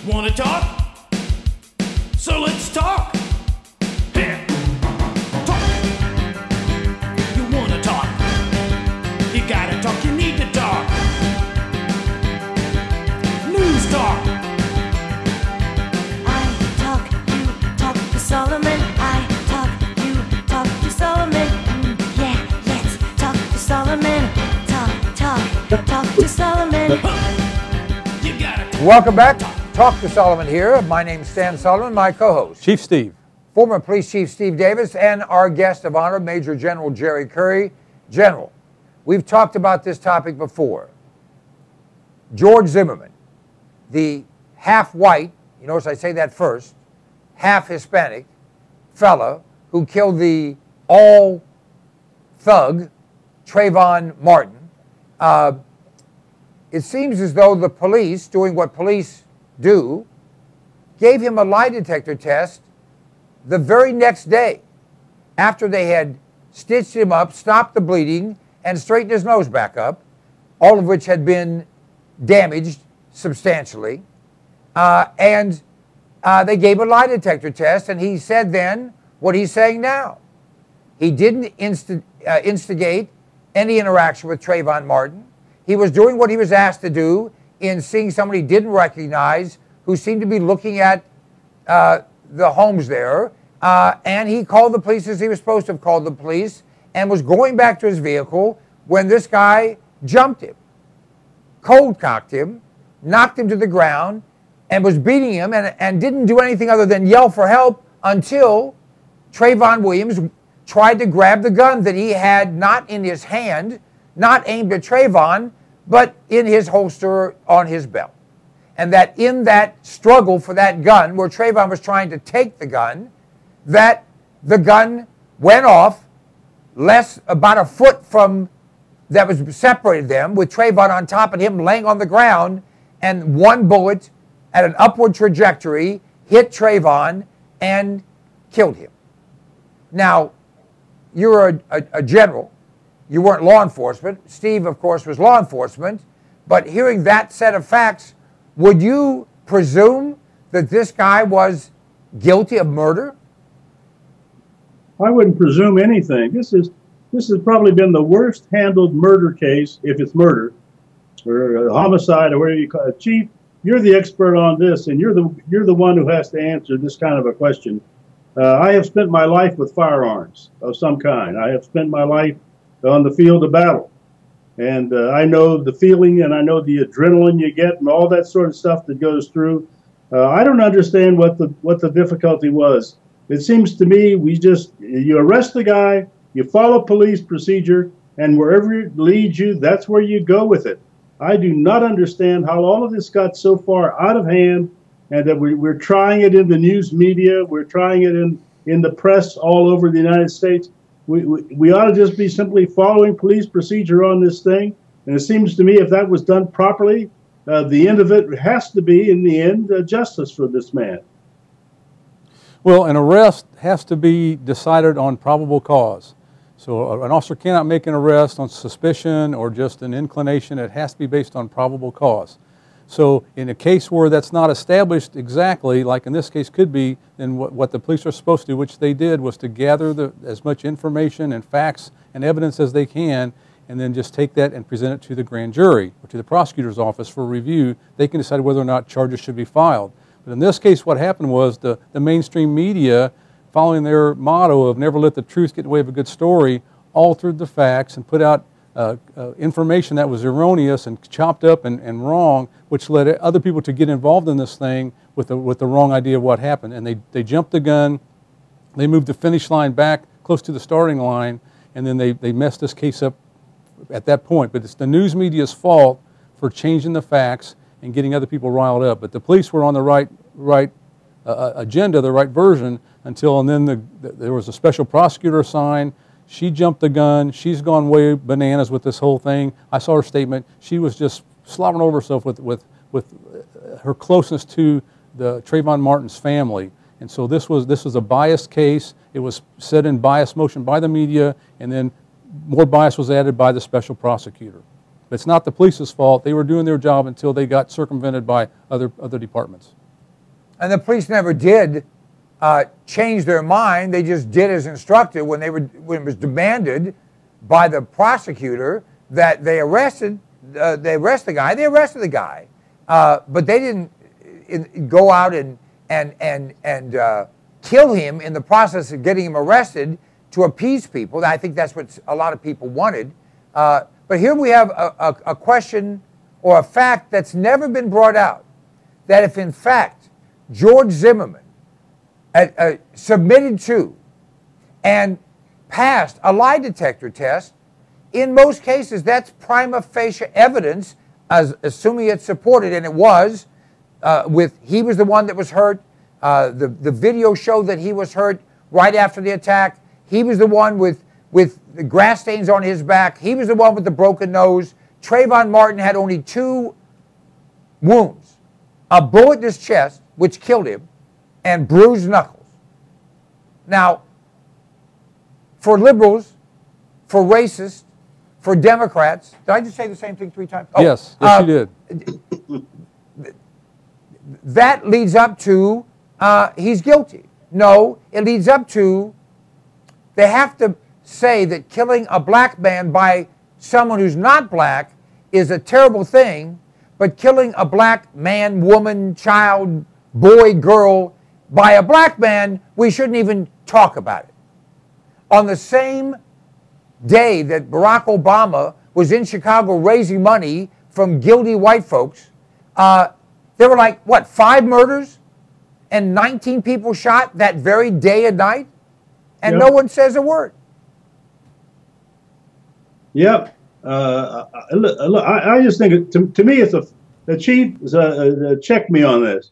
Wanna talk? So let's talk. Here. Talk. You wanna talk? You gotta talk, you need to talk. News talk. I talk, you talk to Solomon. I talk, you talk to Solomon. Yeah, let's talk to Solomon. Talk to Solomon. You gotta talk. Welcome back. Talk to Solomon here. My name's Stan Solomon, my co-host. Chief Steve. Former Police Chief Steve Davis, and our guest of honor, Major General Jerry Curry. General, we've talked about this topic before. George Zimmerman, the half-white, you notice I say that first, half-Hispanic fella who killed the all-thug Trayvon Martin. It seems as though the police, doing what police do, gave him a lie detector test the very next day after they had stitched him up, stopped the bleeding, and straightened his nose back up, all of which had been damaged substantially. And they gave a lie detector test, and he said then what he's saying now. He didn't instigate any interaction with Trayvon Martin. He was doing what he was asked to do in seeing somebody he didn't recognize who seemed to be looking at the homes there. And he called the police as he was supposed to have called the police and was going back to his vehicle when this guy jumped him, cold-cocked him, knocked him to the ground, and was beating him and didn't do anything other than yell for help until Trayvon Williams tried to grab the gun that he had not in his hand, not aimed at Trayvon, but in his holster on his belt. And that in that struggle for that gun, where Trayvon was trying to take the gun, that the gun went off about a foot from that was separated them, with Trayvon on top and him laying on the ground, and one bullet at an upward trajectory hit Trayvon and killed him. Now, you're a general. You weren't law enforcement. Steve, of course, was law enforcement. But hearing that set of facts, would you presume that this guy was guilty of murder? I wouldn't presume anything. This has probably been the worst handled murder case, if it's murder, or a homicide, or whatever you call it. Chief, you're the expert on this, and you're the one who has to answer this kind of a question. I have spent my life with firearms of some kind. I have spent my life on the field of battle. And I know the feeling, and I know the adrenaline you get and all that sort of stuff that goes through. I don't understand what the difficulty was. It seems to me you arrest the guy, you follow police procedure, and wherever it leads you, that's where you go with it. I do not understand how all of this got so far out of hand, and that we're trying it in the news media, we're trying it in the press all over the United States. We ought to just be simply following police procedure on this thing. And it seems to me if that was done properly, the end of it has to be, in the end, justice for this man. Well, an arrest has to be decided on probable cause. So an officer cannot make an arrest on suspicion or just an inclination. It has to be based on probable cause. So in a case where that's not established exactly, like in this case could be, then what the police are supposed to do, which they did, was to gather as much information and facts and evidence as they can, and then just take that and present it to the grand jury or to the prosecutor's office for review. They can decide whether or not charges should be filed. But in this case, what happened was the mainstream media, following their motto of never let the truth get in the way of a good story, altered the facts and put out information that was erroneous and chopped up and wrong, which led other people to get involved in this thing with the wrong idea of what happened. And they jumped the gun, they moved the finish line back close to the starting line, and then they messed this case up at that point. But it's the news media's fault for changing the facts and getting other people riled up. But the police were on the right agenda, the right version, and then there was a special prosecutor assigned. She jumped the gun. She's gone way bananas with this whole thing. I saw her statement. She was just slobbering over herself with her closeness to the Trayvon Martin's family. And so this was a biased case. It was set in bias motion by the media, and then more bias was added by the special prosecutor. But it's not the police's fault. They were doing their job until they got circumvented by other departments. And the police never did change their mind. They just did as instructed when it was demanded by the prosecutor that they arrest the guy. They arrested the guy, but they didn't go out and kill him in the process of getting him arrested to appease people. I think that's what a lot of people wanted. But here we have a question or a fact that's never been brought out, that if in fact George Zimmerman submitted to and passed a lie detector test, in most cases that's prima facie evidence, assuming it's supported, and it was. He was the one that was hurt. The video showed that he was hurt right after the attack. He was the one with the grass stains on his back. He was the one with the broken nose. Trayvon Martin had only 2 wounds: a bullet in his chest, which killed him, and bruised knuckles. Now, for liberals, for racists, for Democrats, did I just say the same thing 3 times? Oh, yes, you did. That leads up to he's guilty. No, it leads up to they have to say that killing a black man by someone who's not black is a terrible thing, but killing a black man, woman, child, boy, girl by a black man, we shouldn't even talk about it. On the same day that Barack Obama was in Chicago raising money from guilty white folks, there were like, what, 5 murders and 19 people shot that very day and night? And no one says a word. Yep. I just think, to me, it's the chief check me on this.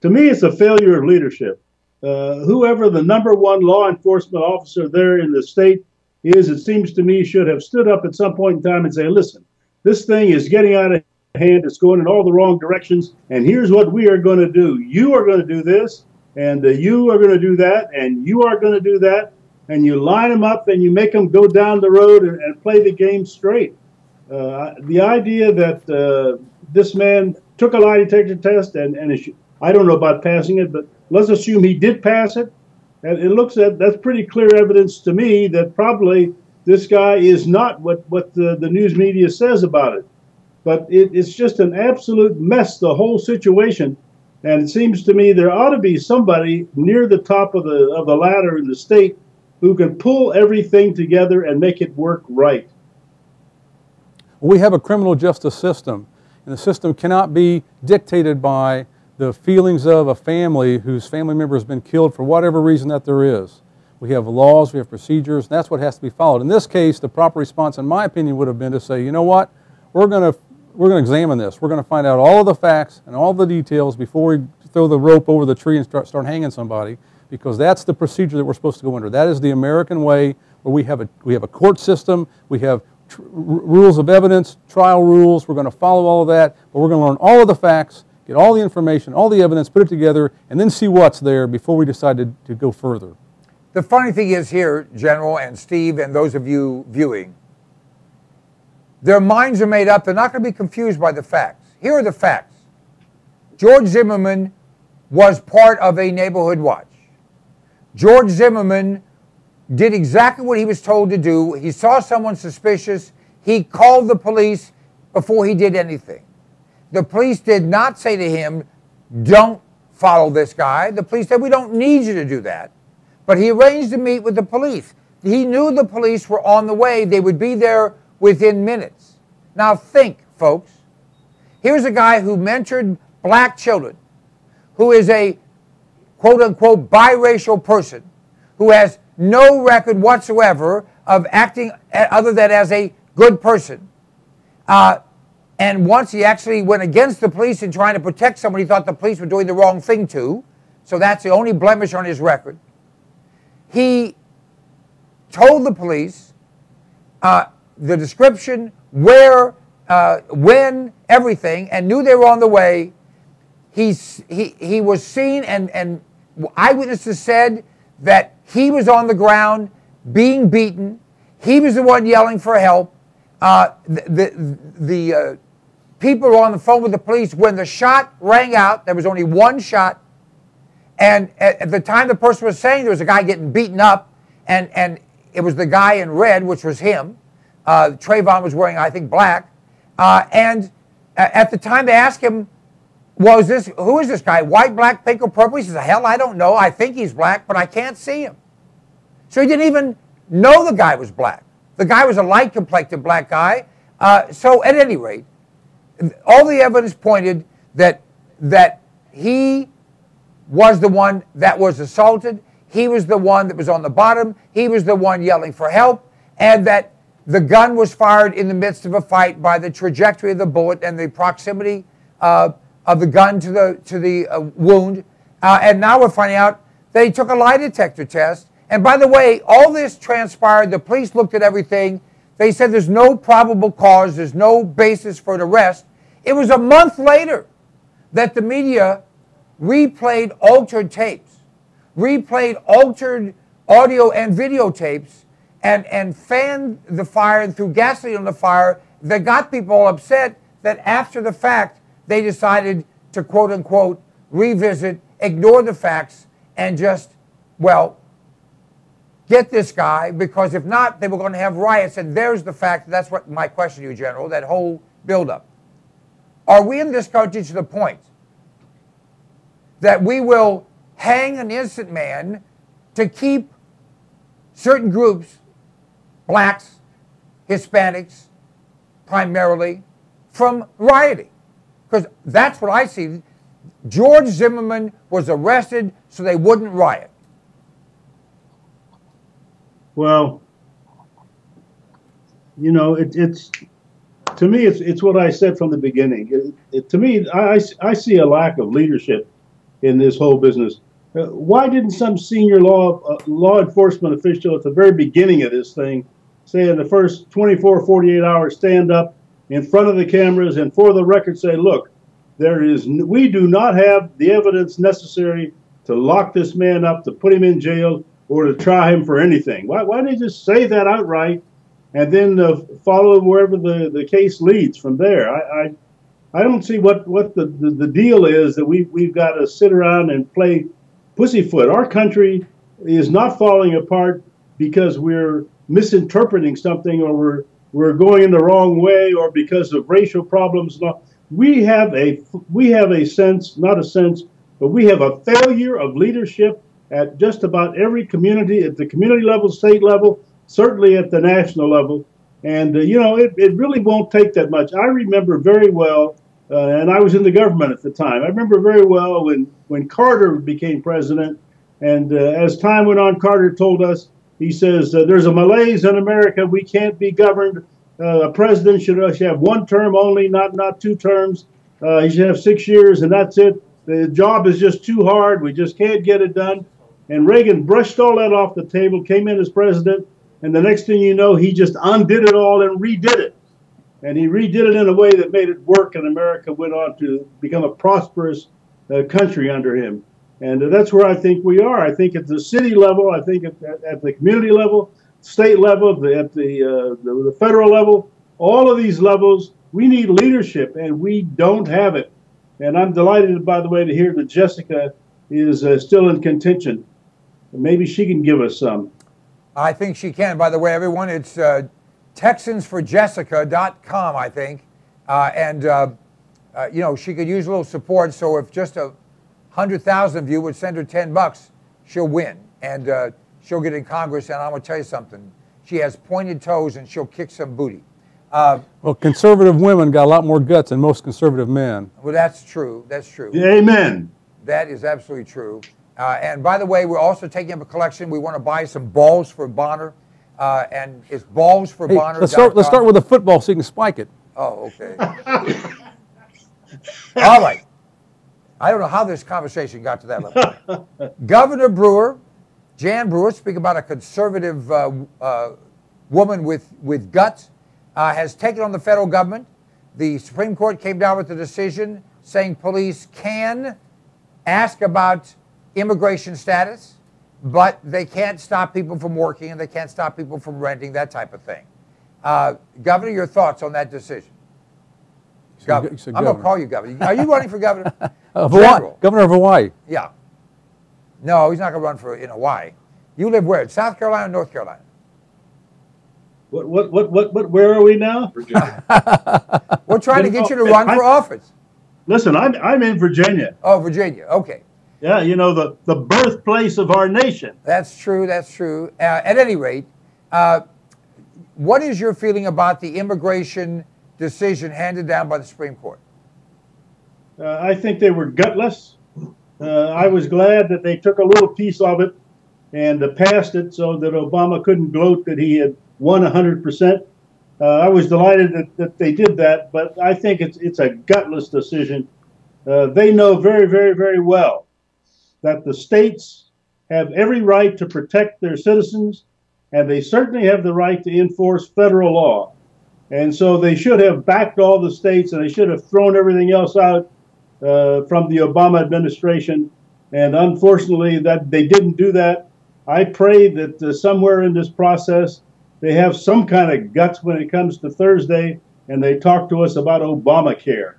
To me, it's a failure of leadership. Whoever the #1 law enforcement officer there in the state is, it seems to me, should have stood up at some point in time and say, listen, this thing is getting out of hand. It's going in all the wrong directions. And here's what we are going to do. You are going to do this, and you are going to do that, and you are going to do that. And you line them up and you make them go down the road and play the game straight. The idea that this man took a lie detector test and I don't know about passing it, but let's assume he did pass it. And it looks at, that's pretty clear evidence to me that probably this guy is not what the news media says about it. But it's just an absolute mess, the whole situation. And it seems to me there ought to be somebody near the top of the ladder in the state who can pull everything together and make it work right. We have a criminal justice system, and the system cannot be dictated by the feelings of a family whose family member has been killed for whatever reason that there is. We have laws, we have procedures, and that's what has to be followed. In this case, the proper response, in my opinion, would have been to say, you know what, we're going to examine this. We're going to find out all of the facts and all the details before we throw the rope over the tree and start hanging somebody, because that's the procedure that we're supposed to go under. That is the American way, where we have a court system, we have rules of evidence, trial rules. We're going to follow all of that, but we're going to learn all of the facts, get all the information, all the evidence, put it together, and then see what's there before we decide to go further. The funny thing is here, General and Steve and those of you viewing, their minds are made up. They're not going to be confused by the facts. Here are the facts. George Zimmerman was part of a neighborhood watch. George Zimmerman did exactly what he was told to do. He saw someone suspicious. He called the police before he did anything. The police did not say to him, don't follow this guy. The police said, we don't need you to do that. But he arranged to meet with the police. He knew the police were on the way. They would be there within minutes. Now think, folks. Here's a guy who mentored black children, who is a quote-unquote biracial person, who has no record whatsoever of acting other than as a good person. And once he actually went against the police in trying to protect someone he thought the police were doing the wrong thing to. So that's the only blemish on his record. He told the police the description, where, when, everything, and knew they were on the way. He was seen, and eyewitnesses said that he was on the ground being beaten. He was the one yelling for help. The people were on the phone with the police. When the shot rang out, there was only one shot. And at the time the person was saying, there was a guy getting beaten up, and it was the guy in red, which was him. Trayvon was wearing, I think, black. And at the time they asked him, who is this guy? White, black, pink, or purple? He says, hell, I don't know. I think he's black, but I can't see him. So he didn't even know the guy was black. The guy was a light-complected black guy. So at any rate, all the evidence pointed that he was the one that was assaulted. He was the one that was on the bottom. He was the one yelling for help. And that the gun was fired in the midst of a fight by the trajectory of the bullet and the proximity of the gun to the wound. And now we're finding out that he took a lie detector test. And by the way, all this transpired. The police looked at everything. They said there's no probable cause. There's no basis for an arrest. It was a month later that the media replayed altered tapes, replayed altered audio and videotapes, and fanned the fire and threw gasoline on the fire that got people all upset that after the fact they decided to, quote unquote, revisit, ignore the facts, and just, well, get this guy, because if not, they were going to have riots. And there's the fact, that's what my question to you, General, that whole buildup. Are we in this country to the point that we will hang an innocent man to keep certain groups, blacks, Hispanics, primarily, from rioting? Because that's what I see. George Zimmerman was arrested so they wouldn't riot. Well, you know, it's to me, it's what I said from the beginning. To me, I see a lack of leadership in this whole business. Why didn't some senior law enforcement official at the very beginning of this thing, say in the first 24, 48 hours, stand up in front of the cameras and for the record say, look, we do not have the evidence necessary to lock this man up, to put him in jail, or to try him for anything? Why don't they just say that outright and then follow wherever the case leads from there? I don't see what the deal is that we've got to sit around and play pussyfoot. Our country is not falling apart because we're misinterpreting something, or we're going in the wrong way, or because of racial problems. No, we have a sense, not a sense, but we have a failure of leadership at just about every community, at the community level, state level, certainly at the national level. And, you know, it really won't take that much. I remember very well, and I was in the government at the time, I remember very well when Carter became president, and as time went on, Carter told us, he says, there's a malaise in America. We can't be governed. A president should have one term only, not 2 terms. He should have 6 years, and that's it. The job is just too hard. We just can't get it done. And Reagan brushed all that off the table, came in as president, and the next thing you know, he just undid it all and redid it. And he redid it in a way that made it work, and America went on to become a prosperous country under him. And that's where I think we are. I think at the city level, I think at the community level, state level, at the federal level, all of these levels, we need leadership, and we don't have it. And I'm delighted, by the way, to hear that Jessica is still in contention. Maybe she can give us some. I think she can. By the way, everyone, it's TexansForJessica.com, I think. You know, she could use a little support, so if just 100,000 of you would send her $10, she'll win. And she'll get in Congress, and I'm going to tell you something. She has pointed toes, and she'll kick some booty. Well, conservative women got a lot more guts than most conservative men. Well, that's true. That's true. Amen. That is absolutely true. And by the way, we're also taking up a collection. We want to buy some balls for Bonner. And it's ballsforbonner.com. Let's start with the football so you can spike it. Oh, okay. All right. I don't know how this conversation got to that level. Governor Brewer, Jan Brewer, speaking about a conservative woman with guts, has taken on the federal government. The Supreme Court came down with a decision saying police can ask about immigration status, but they can't stop people from working and they can't stop people from renting, that type of thing. Governor, your thoughts on that decision? Governor. I'm going to call you governor. Are you running for governor? Hawaii, governor of Hawaii. Yeah. No, he's not going to run for in Hawaii. You live where? South Carolina, or North Carolina? Where are we now? Virginia. We're trying to get you to run for office. Listen, I'm in Virginia. Oh, Virginia. Okay. Yeah, you know, the birthplace of our nation. That's true. That's true. At any rate, what is your feeling about the immigration decision handed down by the Supreme Court? I think they were gutless. I was glad that they took a little piece of it and passed it so that Obama couldn't gloat that he had won 100%. I was delighted that they did that, but I think it's a gutless decision. They know very, very, very well that the states have every right to protect their citizens, and they certainly have the right to enforce federal law. And so they should have backed all the states, and they should have thrown everything else out from the Obama administration. And unfortunately, that they didn't do that. I pray that somewhere in this process, they have some kind of guts when it comes to Thursday, and they talk to us about Obamacare.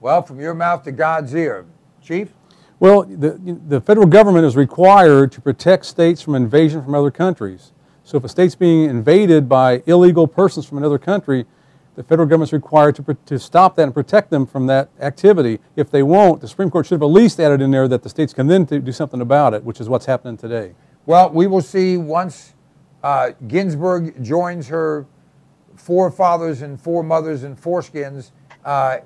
Well, from your mouth to God's ear. Chief? Well, the federal government is required to protect states from invasion from other countries. So if a state's being invaded by illegal persons from another country, the federal government is required to stop that and protect them from that activity. If they won't, the Supreme Court should have at least added in there that the states can then do something about it, which is what's happening today. Well, we will see once Ginsburg joins her four fathers and four mothers and foreskins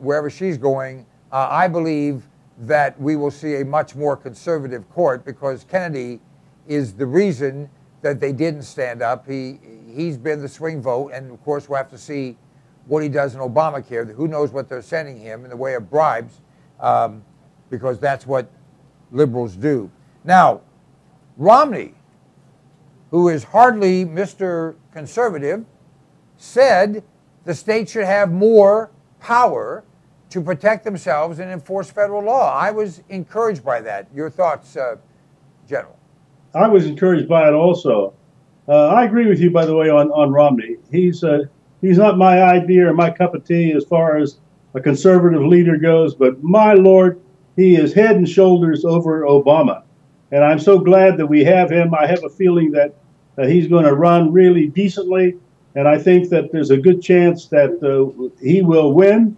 wherever she's going. I believe that we will see a much more conservative court because Kennedy is the reason that they didn't stand up. He's been the swing vote, and of course we'll have to see what he does in Obamacare. Who knows what they're sending him in the way of bribes, because that's what liberals do. Now, Romney, who is hardly Mr. Conservative, said the states should have more power to protect themselves and enforce federal law. I was encouraged by that. Your thoughts, General? I was encouraged by it also. I agree with you, by the way, on Romney. He's not my idea or my cup of tea as far as a conservative leader goes, but my Lord, he is head and shoulders over Obama. And I'm so glad that we have him. I have a feeling that he's going to run really decently, and I think that there's a good chance that he will win,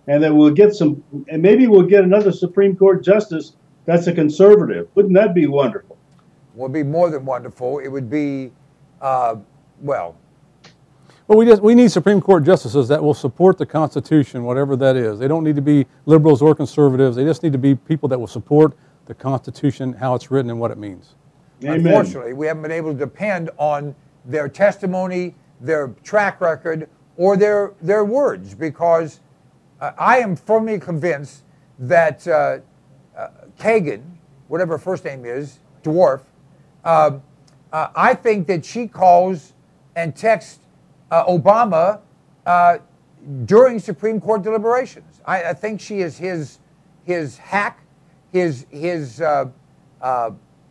and that we'll get some, and maybe we'll get another Supreme Court justice that's a conservative. Wouldn't that be wonderful? Would be more than wonderful. It would be, well, we need Supreme Court justices that will support the Constitution, whatever that is. They don't need to be liberals or conservatives. They just need to be people that will support the Constitution, how it's written, and what it means. Amen. Unfortunately, we haven't been able to depend on their testimony, their track record, or their words, because I am firmly convinced that Kagan, whatever her first name is, Dwarf, I think that she calls and texts Obama during Supreme Court deliberations. I think she is his hack, his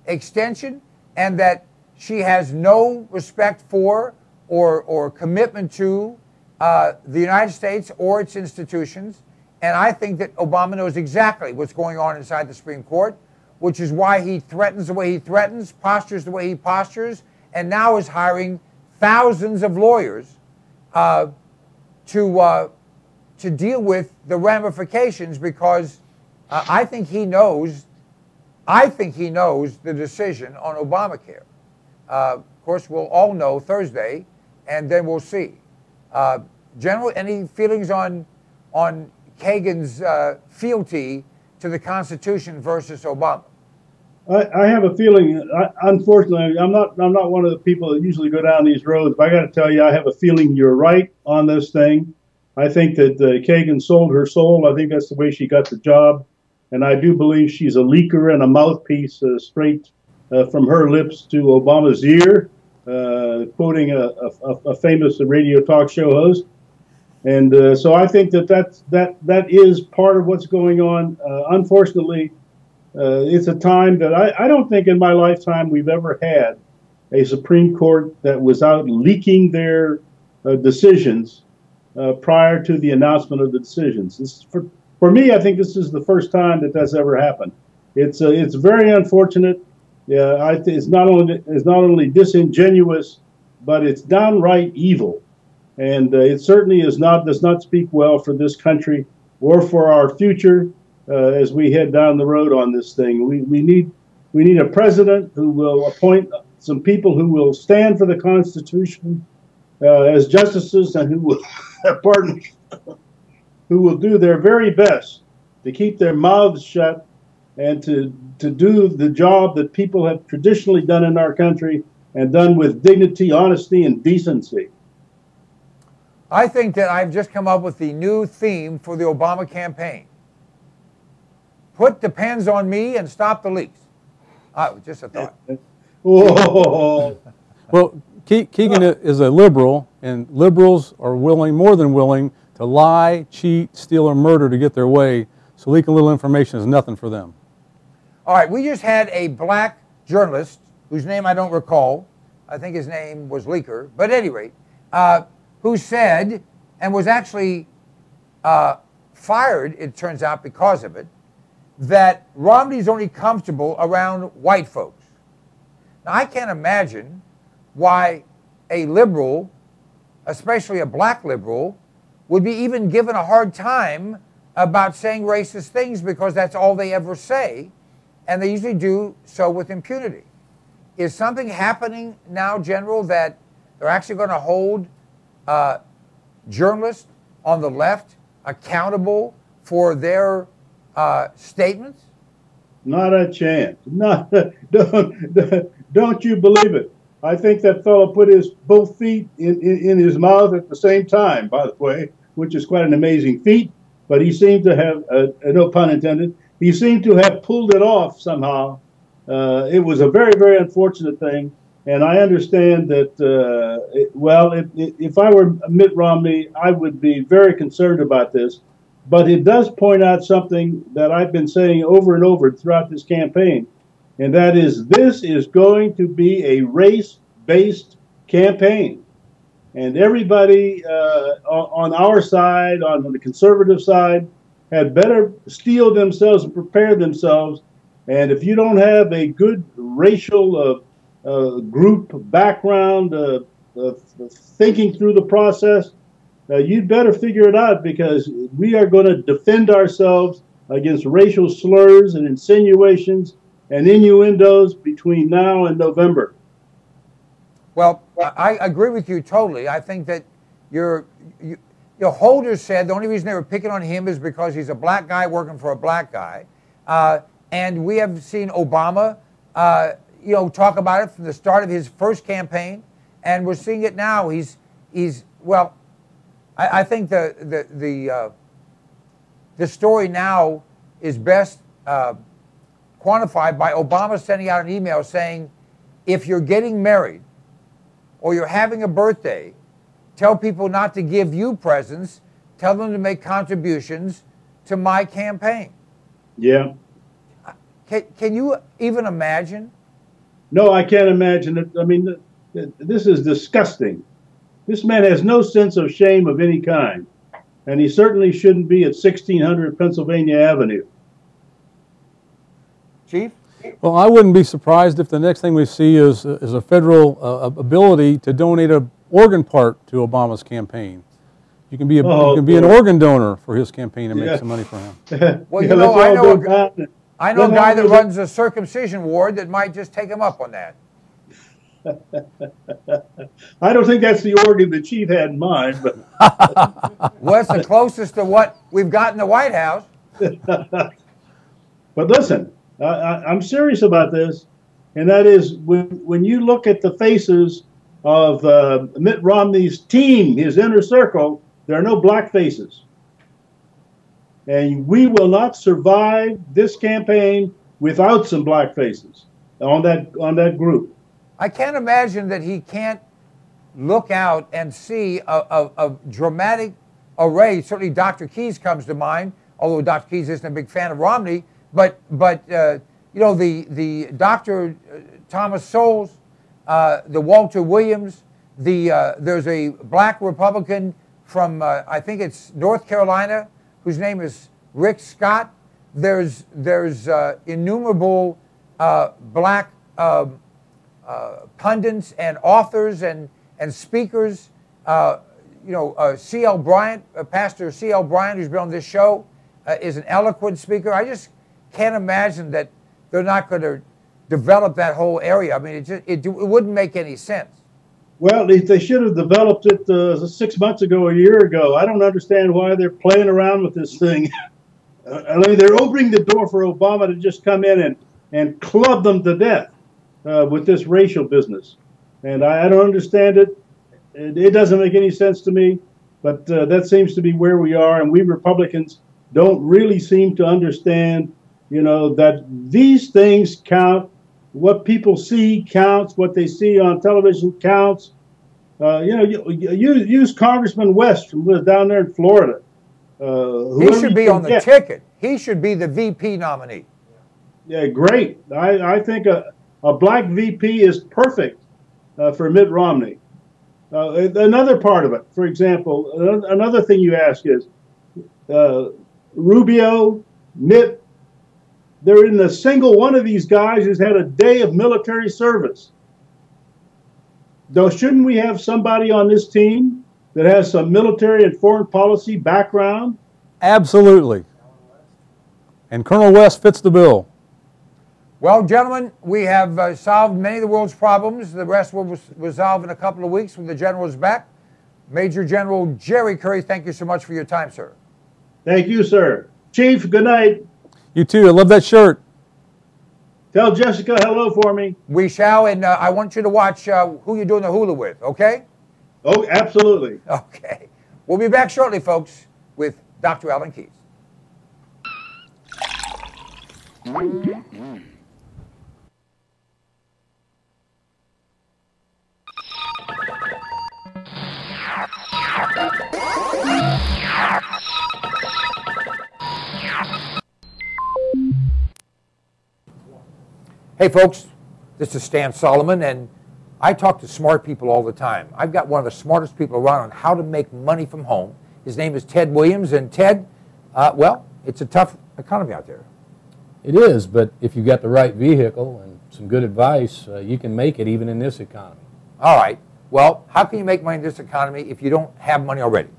extension, and that she has no respect for or commitment to the United States or its institutions. And I think that Obama knows exactly what's going on inside the Supreme Court, which is why he threatens the way he threatens, postures the way he postures, and now is hiring thousands of lawyers to deal with the ramifications, because I think he knows the decision on Obamacare. Of course, we'll all know Thursday, and then we'll see. General, any feelings on Kagan's fealty to the Constitution versus Obama? I have a feeling. Unfortunately, I'm not one of the people that usually go down these roads. But I got to tell you, I have a feeling you're right on this thing. I think that Kagan sold her soul. I think that's the way she got the job, and I do believe she's a leaker and a mouthpiece straight from her lips to Obama's ear, quoting a famous radio talk show host. And so I think that is part of what's going on. Unfortunately, it's a time that I don't think in my lifetime we've ever had a Supreme Court that was out leaking their decisions prior to the announcement of the decisions. For me, I think this is the first time that that's ever happened. It's very unfortunate. Yeah, it's not only disingenuous, but it's downright evil, and it certainly does not speak well for this country or for our future as we head down the road on this thing. We need a president who will appoint some people who will stand for the Constitution as justices and who will, pardon me, who will do their very best to keep their mouths shut and to do the job that people have traditionally done in our country and done with dignity, honesty, and decency. I think that I've just come up with the new theme for the Obama campaign. Put depends on me and stop the leaks. Just a thought. Whoa. Well, Keegan is a liberal, and liberals are more than willing to lie, cheat, steal, or murder to get their way. So leaking a little information is nothing for them. All right, we just had a black journalist whose name I don't recall. I think his name was Leaker, but at any rate, who said, and was actually fired, it turns out, because of it, that Romney's only comfortable around white folks. Now, I can't imagine why a liberal, especially a black liberal, would be even given a hard time about saying racist things, because that's all they ever say, and they usually do so with impunity. Is something happening now, General, that they're actually going to hold journalists on the left accountable for their statements? Not a chance. Don't you believe it? I think that fellow put his both feet in his mouth at the same time, by the way, which is quite an amazing feat. But he seemed to have, no pun intended, he seemed to have pulled it off somehow. It was a very, very unfortunate thing. And I understand that, if I were Mitt Romney, I would be very concerned about this. But it does point out something that I've been saying over and over throughout this campaign, and that is this is going to be a race-based campaign. And everybody on our side, on the conservative side, had better steel themselves and prepare themselves. And if you don't have a good racial group background, thinking through the process, you'd better figure it out, because we are going to defend ourselves against racial slurs and insinuations and innuendos between now and November. Well, I agree with you totally. I think that your Holder said the only reason they were picking on him is because he's a black guy working for a black guy. And we have seen Obama, talk about it from the start of his first campaign, and we're seeing it now. I think the story now is best quantified by Obama sending out an email saying, if you're getting married or you're having a birthday, tell people not to give you presents, tell them to make contributions to my campaign. Yeah. Can you even imagine? No, I can't imagine it. I mean, this is disgusting. This man has no sense of shame of any kind, and he certainly shouldn't be at 1600 Pennsylvania Avenue. Chief? Well, I wouldn't be surprised if the next thing we see is a federal ability to donate an organ part to Obama's campaign. You can be an organ donor for his campaign and make some money for him. Well, I know a guy that runs a circumcision ward that might just take him up on that. I don't think that's the organ the chief had in mind, but well, it's the closest to what we've got in the White House. But listen, I'm serious about this, and that is when you look at the faces of Mitt Romney's team, his inner circle, there are no black faces. And we will not survive this campaign without some black faces on that group. I can't imagine that he can't look out and see a dramatic array. Certainly Dr. Keyes comes to mind, although Dr. Keyes isn't a big fan of Romney. But the Dr. Thomas Sowell, the Walter Williams, there's a black Republican from, I think it's North Carolina, whose name is Rick Scott. There's innumerable black pundits and authors and speakers. C.L. Bryant, Pastor C.L. Bryant, who's been on this show, is an eloquent speaker. I just can't imagine that they're not going to develop that whole area. I mean, it wouldn't make any sense. Well, they should have developed it 6 months ago, a year ago. I don't understand why they're playing around with this thing. I mean, they're opening the door for Obama to just come in and club them to death with this racial business. And I don't understand it. It doesn't make any sense to me, but that seems to be where we are. And we Republicans don't really seem to understand, that these things count. What people see counts. What they see on television counts. Use Congressman West from down there in Florida. He should be on the ticket. He should be the VP nominee. Yeah, great. I think a black VP is perfect for Mitt Romney. Another part of it, for example, another thing you ask is Rubio, Mitt, there isn't a single one of these guys who's had a day of military service. Though, shouldn't we have somebody on this team that has some military and foreign policy background? Absolutely. And Colonel West fits the bill. Well, gentlemen, we have solved many of the world's problems. The rest will resolve in a couple of weeks when the general is back. Major General Jerry Curry, thank you so much for your time, sir. Thank you, sir. Chief, good night. You too. I love that shirt. Tell Jessica hello for me. We shall, and I want you to watch who you're doing the hula with, okay? Oh, absolutely. Okay. We'll be back shortly, folks, with Dr. Alan Keyes. Hey folks, this is Stan Solomon, and I talk to smart people all the time. I've got one of the smartest people around on how to make money from home. His name is Ted Williams, and Ted, well, it's a tough economy out there. It is, but if you've got the right vehicle and some good advice, you can make it even in this economy. All right. Well, how can you make money in this economy if you don't have money already?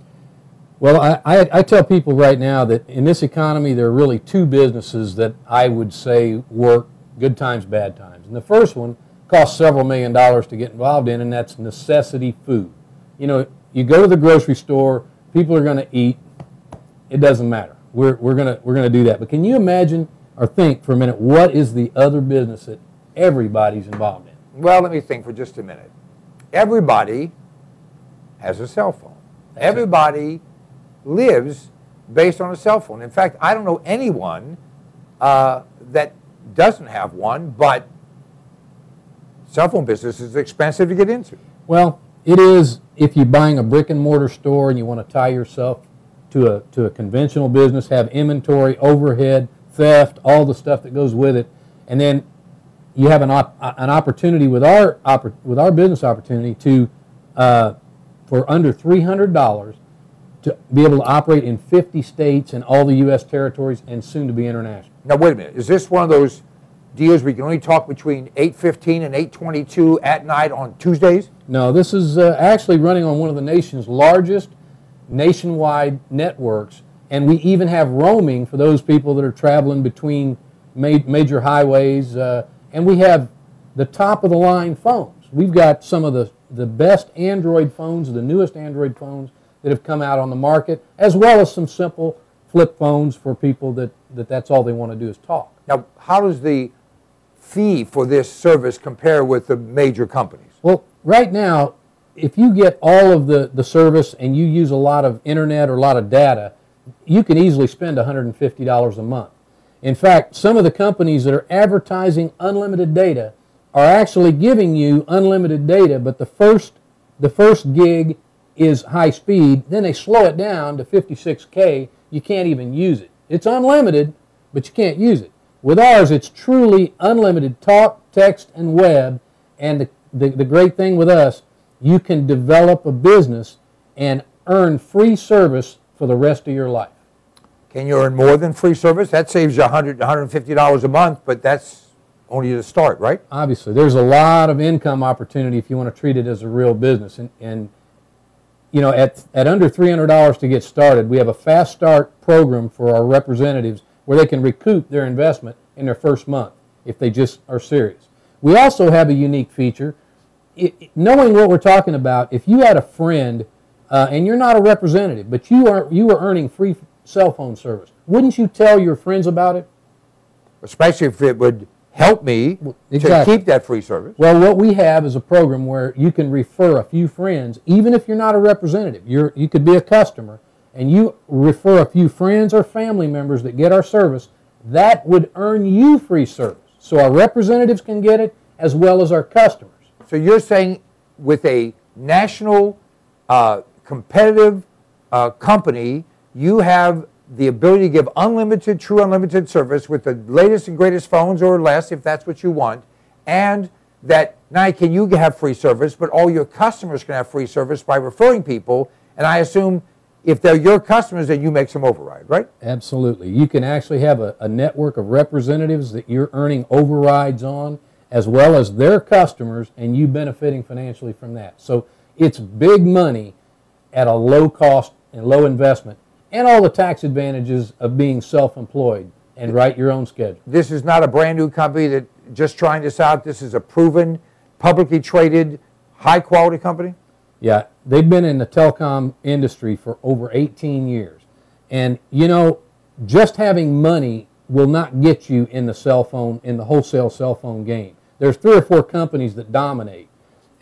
Well, I tell people right now that in this economy there are really two businesses that I would say work good times, bad times. And the first one costs several $1 million to get involved in, and that's necessity food. You know, you go to the grocery store, people are going to eat. It doesn't matter. We're going to do that. But can you imagine or think for a minute, what is the other business that everybody's involved in? Well, let me think for just a minute. Everybody has a cell phone. Everybody lives based on a cell phone. In fact, I don't know anyone that doesn't have one, but cell phone business is expensive to get into. Well, it is if you're buying a brick and mortar store and you want to tie yourself to a conventional business, have inventory, overhead, theft, all the stuff that goes with it, and then you have an opportunity with our business opportunity to for under $300 to be able to operate in 50 states and all the U.S. territories and soon to be international. Now, wait a minute. Is this one of those deals where you can only talk between 8:15 and 8:22 at night on Tuesdays? No, this is actually running on one of the nation's largest nationwide networks, and we even have roaming for those people that are traveling between major highways, and we have the top-of-the-line phones. We've got some of the best Android phones, the newest Android phones that have come out on the market, as well as some simple flip phones for people that's all they want to do is talk. Now, how does the fee for this service compare with the major companies? Well, right now, if you get all of the service and you use a lot of internet or a lot of data, you can easily spend $150 a month. In fact, some of the companies that are advertising unlimited data are actually giving you unlimited data, but the first gig is high speed, then they slow it down to 56K. You can't even use it. It's unlimited, but you can't use it. With ours, it's truly unlimited talk, text, and web, and the great thing with us, you can develop a business and earn free service for the rest of your life. Can you earn more than free service? That saves you $100, $150 a month, but that's only to start, right? Obviously, there's a lot of income opportunity if you want to treat it as a real business. And you know, at under $300 to get started, we have a fast start program for our representatives where they can recoup their investment in their first month if they just are serious. We also have a unique feature. Knowing what we're talking about, if you had a friend and you're not a representative, but you are earning free cell phone service, wouldn't you tell your friends about it? Especially if it would help me to keep that free service. Well, what we have is a program where you can refer a few friends, even if you're not a representative. You could be a customer, and you refer a few friends or family members that get our service. That would earn you free service. So our representatives can get it as well as our customers. So you're saying with a national competitive company, you have the ability to give unlimited, true unlimited service with the latest and greatest phones or less if that's what you want, and that not only can you have free service, but all your customers can have free service by referring people, and I assume if they're your customers, then you make some override, right? Absolutely. You can actually have a network of representatives that you're earning overrides on, as well as their customers, and you benefiting financially from that. So it's big money at a low cost and low investment, and all the tax advantages of being self-employed and write your own schedule. This is not a brand new company that just trying this out. This is a proven, publicly traded, high-quality company? Yeah, they've been in the telecom industry for over 18 years. And, you know, just having money will not get you in the cell phone, in the wholesale cell phone game. There's 3 or 4 companies that dominate,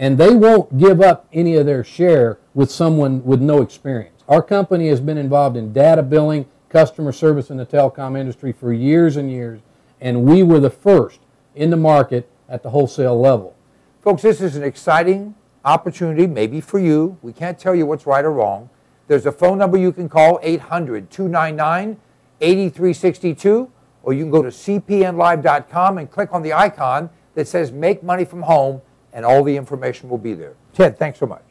and they won't give up any of their share with someone with no experience. Our company has been involved in data billing, customer service in the telecom industry for years and years, and we were the first in the market at the wholesale level. Folks, this is an exciting opportunity, maybe for you. We can't tell you what's right or wrong. There's a phone number you can call, 800-299-8362, or you can go to cpnlive.com and click on the icon that says Make Money from Home, and all the information will be there. Ted, thanks so much.